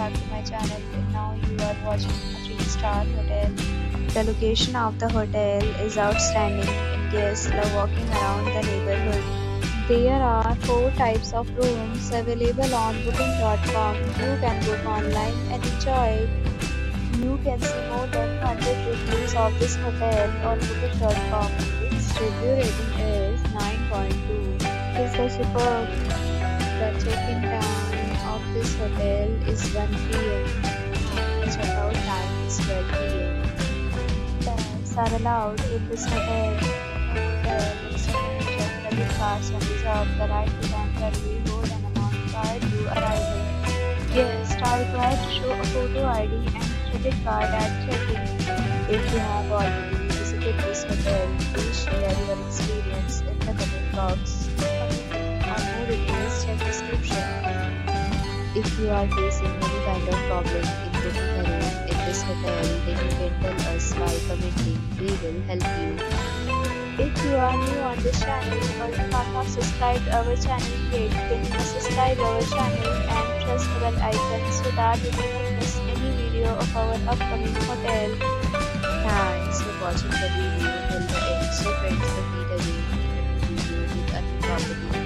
back to my channel. And now you are watching a 3-star hotel. The location of the hotel is outstanding and guests love walking around the neighborhood. There are 4 types of rooms available on booking.com. You can book online and enjoy it. You can see more than 100 reviews of this hotel on booking.com. Its review rating is 9.2. This is superb. The check-in time of this hotel is 1 p.m. The check-out time is 12 p.m. Pets are allowed in this hotel. Hotel exchange credit cards and reserve the right to temporarily hold an amount prior to arrival. Guests are required to show a photo ID and credit card at check-in. If you have already visited this hotel, please share your experience in the comment box. For more details, check description. If you are facing any kind of problem in booking a room in this hotel, then you can tell us by commenting. We will help you. If you are new on this channel or you have not subscribed our channel yet, then you must subscribe our channel and press the bell icon so that you do not miss any video of our upcoming hotel. Thanks for watching the video till the end. So friends, we'll meet again in a new video with a new property.